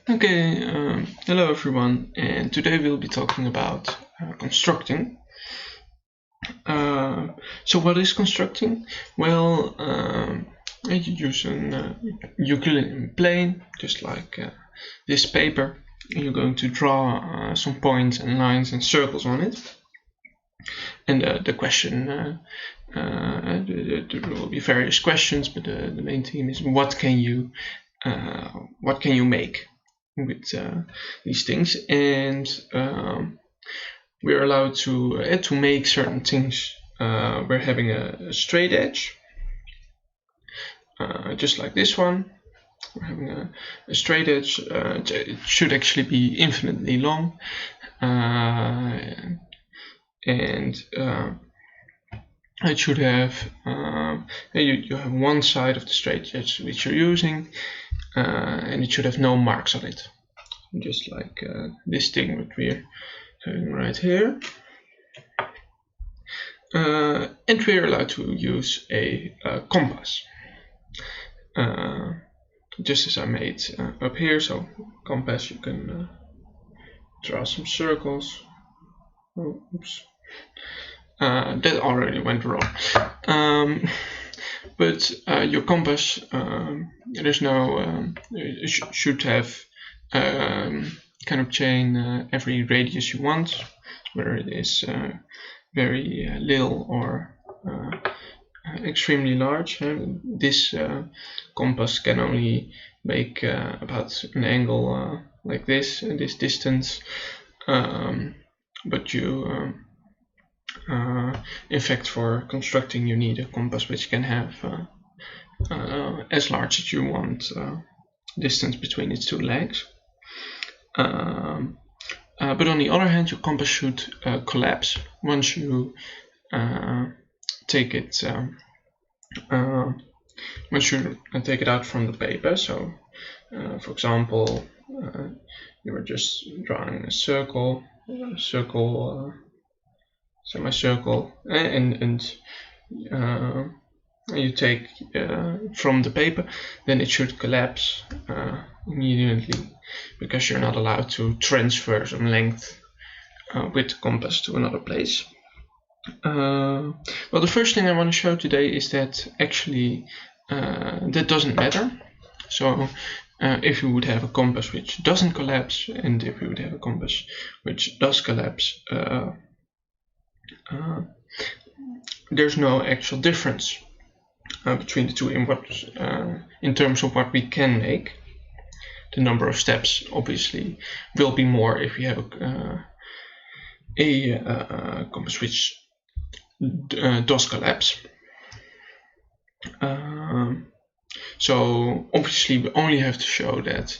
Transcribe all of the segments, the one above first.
Okay, hello everyone, and today we'll be talking about constructing. So what is constructing? Well, you use an Euclidean plane, just like this paper. You're going to draw some points and lines and circles on it. And the question, there will be various questions, but the main theme is what can you make with these things, and we're allowed to make certain things. We're having a straight edge, just like this one. We're having a straight edge. It should actually be infinitely long, and it should have you have one side of the straight edge which you're using, and it should have no marks on it, just like this thing that we're having right here. And we're allowed to use a compass, just as I made up here. So compass, you can draw some circles. Oh, oops. That already went wrong. But your compass, there's no should have kind of chain every radius you want, whether it is very little or extremely large. This compass can only make about an angle like this distance, but you in fact, for constructing, you need a compass which can have as large as you want distance between its two legs. But on the other hand, your compass should collapse once you take it out from the paper. So, for example, you were just drawing a circle, semicircle, and you take from the paper, then it should collapse immediately, because you're not allowed to transfer some length with the compass to another place. Well, the first thing I want to show today is that actually that doesn't matter. So if you would have a compass which doesn't collapse, and if you would have a compass which does collapse, there's no actual difference between the two in terms of what we can make. The number of steps obviously will be more if you have a compass which does collapse. So obviously we only have to show that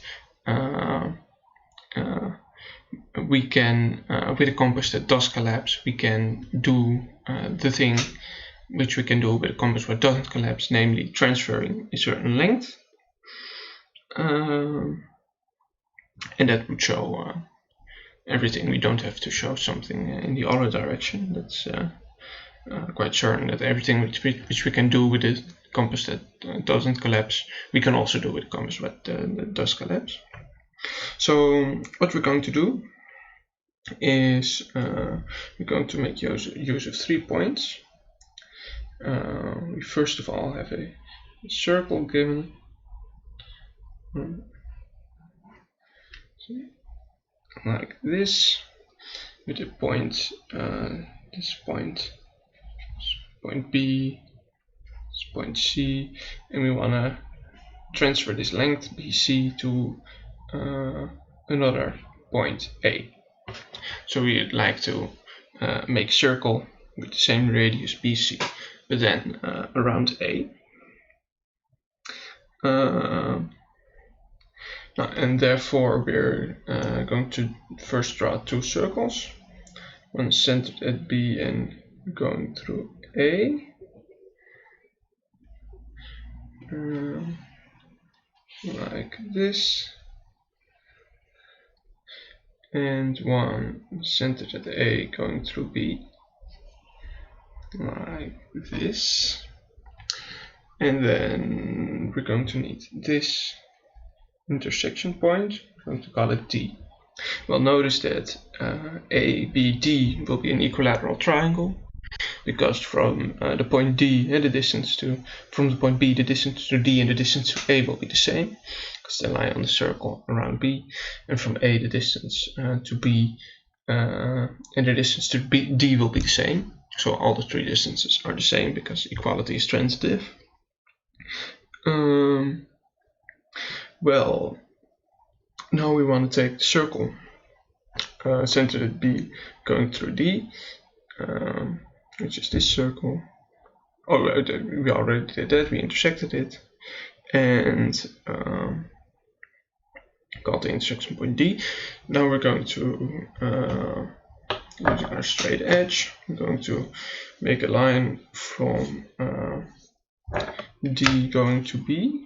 we can, with a compass that does collapse, we can do the thing which we can do with a compass that doesn't collapse, namely transferring a certain length. And that would show everything. We don't have to show something in the other direction. That's quite certain that everything which we can do with a compass that doesn't collapse, we can also do with a compass that does collapse. So what we're going to do is we're going to make use of 3 points. We first of all have a circle given, like this, with a point, this point B, this point C, and we want to transfer this length BC to another point A. So we'd like to make a circle with the same radius BC, but then around A. And therefore we're going to first draw 2 circles, one centered at B and going through A. Like this, and one centered at A going through B, like this. And then we're going to need this intersection point going to call it D. Well, notice that ABD will be an equilateral triangle, because from the point D and the distance to, from the point B, the distance to D and the distance to A will be the same, because they lie on the circle around B, and from A the distance to B and the distance to D will be the same. So all the three distances are the same because equality is transitive. Well, now we want to take the circle centered at B going through D, which is this circle. Oh, we already did that, we intersected it, and got the intersection point D. Now we're going to, using our straight edge, we're going to make a line from D going to B,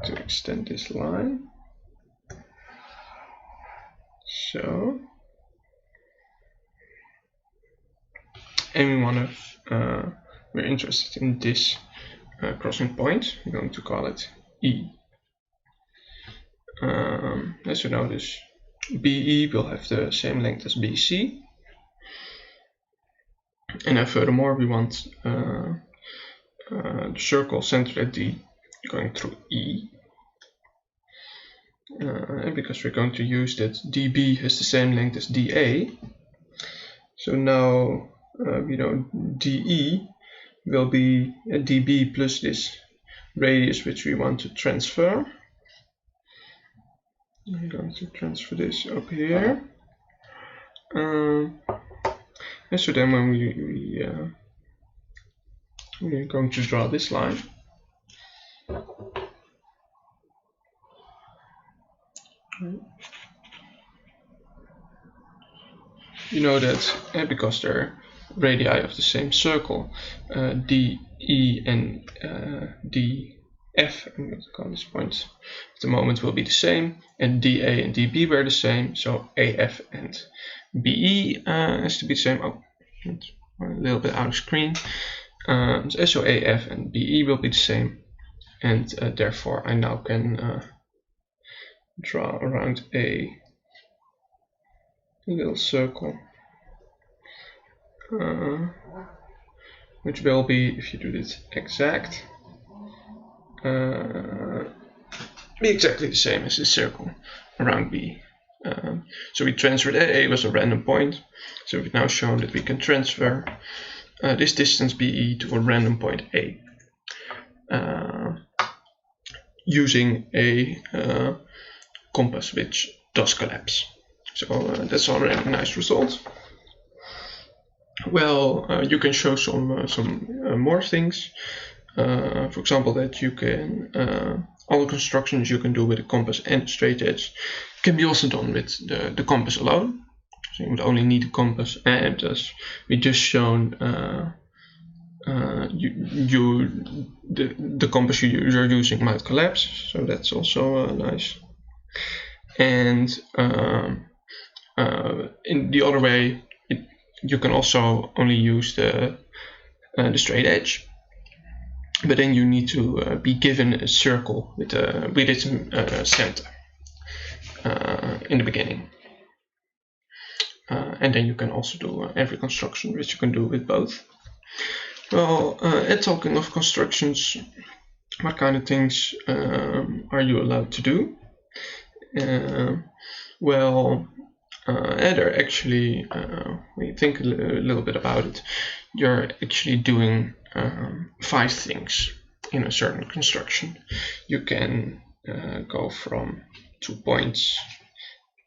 to extend this line. So, and we want to, we're interested in this crossing point. We're going to call it E. As you notice, BE will have the same length as BC. And then furthermore, we want the circle centered at D going through E. And because we're going to use that DB has the same length as DA, so now we know DE will be a DB plus this radius which we want to transfer. I'm going to transfer this up here. And so then when we're going to draw this line. You know that because they're radii of the same circle, DE and DF, I'm going to call this point at the moment, will be the same, and DA and DB were the same, so AF and BE has to be the same. Oh, a little bit out of screen. So AF and BE will be the same, and therefore I now can draw around a little circle, which will be, if you do this exact, be exactly the same as this circle around B. So we transferred A was a random point, so we've now shown that we can transfer this distance BE to a random point A using a compass which does collapse. So that's already a nice result. Well, you can show some more things. For example, that you can all the constructions you can do with a compass and a straight edge can be also done with the compass alone. So you would only need a compass, and as we just shown, the compass you're using might collapse. So that's also nice. And in the other way, you can also only use the straight edge, but then you need to be given a circle with its center in the beginning, and then you can also do every construction which you can do with both. Well, and talking of constructions, what kind of things are you allowed to do? Well, they're actually, when you think a little bit about it, you're actually doing 5 things in a certain construction. You can go from 2 points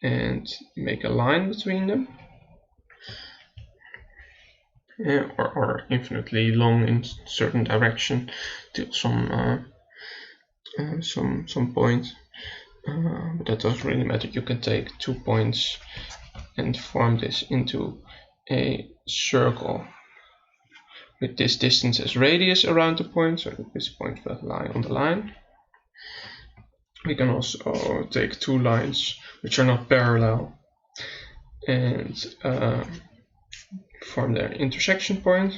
and make a line between them, or infinitely long in certain direction till some point. But that doesn't really matter. You can take 2 points and form this into a circle with this distance as radius around the point, so that this point will lie on the line. We can also take 2 lines which are not parallel and form their intersection point.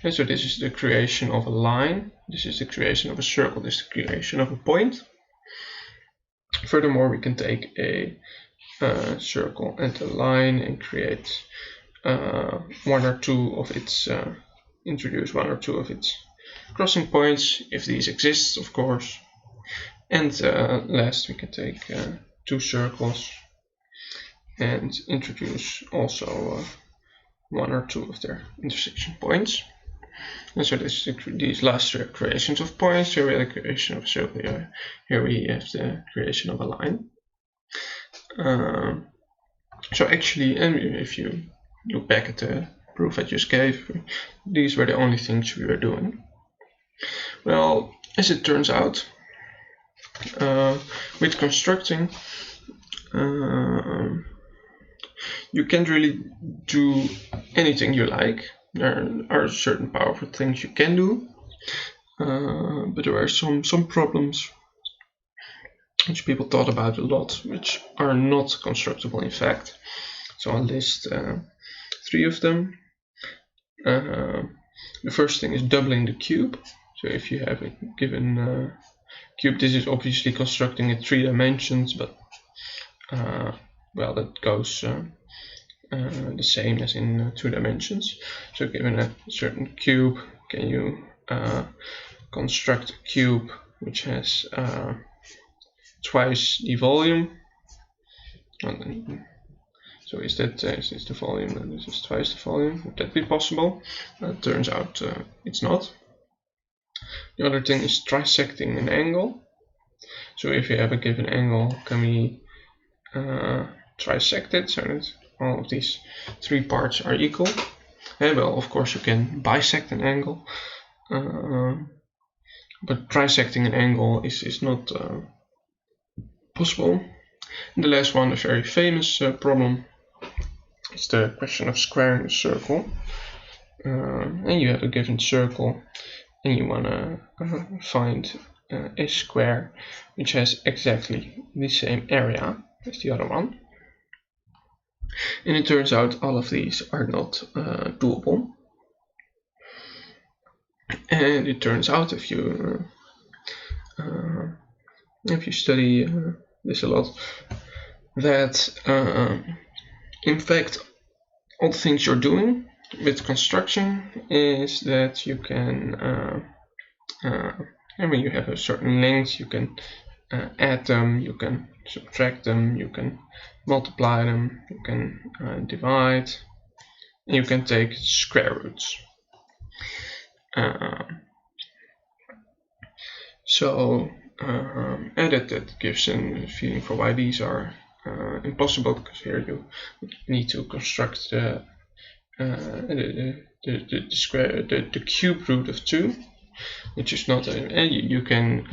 And so this is the creation of a line, this is the creation of a circle, this is the creation of a point. Furthermore, we can take a circle and a line and create one or two of its introduce one or two of its crossing points, if these exist, of course. And last, we can take two circles and introduce also one or two of their intersection points. And so these last three creations of points. Here we have the creation of a circle. Here we have the creation of a line. So actually, if you look back at the proof I just gave, these were the only things we were doing. Well, as it turns out, with constructing, you can't really do anything you like. There are certain powerful things you can do, but there are some problems which people thought about a lot, which are not constructible in fact. So I'll list 3 of them. The first thing is doubling the cube. So if you have a given cube, this is obviously constructing in 3 dimensions, but well, that goes the same as in 2 dimensions. So given a certain cube, can you construct a cube which has twice the volume? So is this the volume, and this is twice the volume? Would that be possible? It turns out it's not. The other thing is trisecting an angle. So if you have a given angle, can we trisect it so that all of these 3 parts are equal? Well, of course you can bisect an angle, but trisecting an angle is not possible. And the last one, a very famous problem, is the question of squaring a circle. And you have a given circle, and you want to find a square which has exactly the same area as the other one. And it turns out all of these are not doable. And it turns out, if you study this a lot, that in fact all the things you're doing with construction is that you can, and when you have a certain length, you can add them, you can subtract them, you can multiply them, you can divide, and you can take square roots. And that gives a feeling for why these are impossible, because here you need to construct the square, the cube root of 2, which is not and you can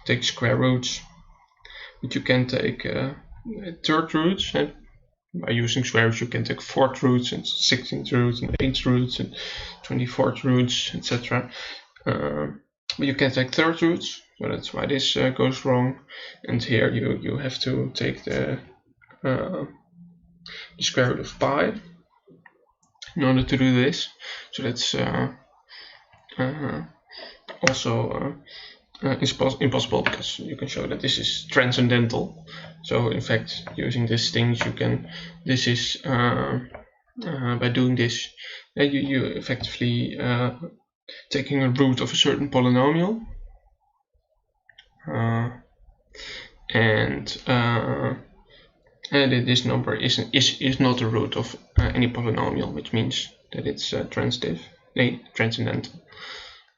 take square roots, but you can take third roots. By using square roots, you can take 4th roots and 16th roots and 8th roots and 24th roots, etc. But you can take third roots, so that's why this goes wrong. And here you have to take the square root of pi in order to do this. So that's also impossible, because you can show that this is transcendental. So in fact, using these things, you can. This is by doing this, you effectively taking a root of a certain polynomial, and this number is not a root of any polynomial, which means that it's transcendental.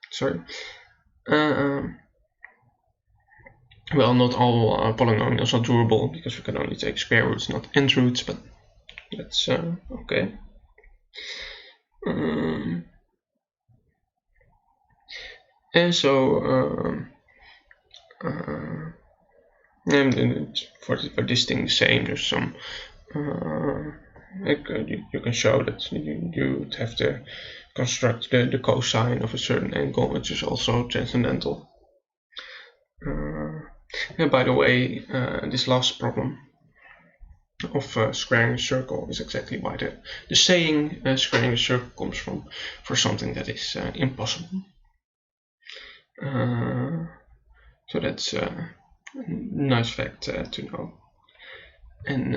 Sorry. Well, not all polynomials are durable, because we can only take square roots, not end roots, but that's okay. And so and for this thing the same, there's some you can show that you would have to construct the cosine of a certain angle, which is also transcendental. And by the way, this last problem of squaring a circle is exactly why the saying squaring a circle comes from, for something that is impossible. So that's nice fact to know. And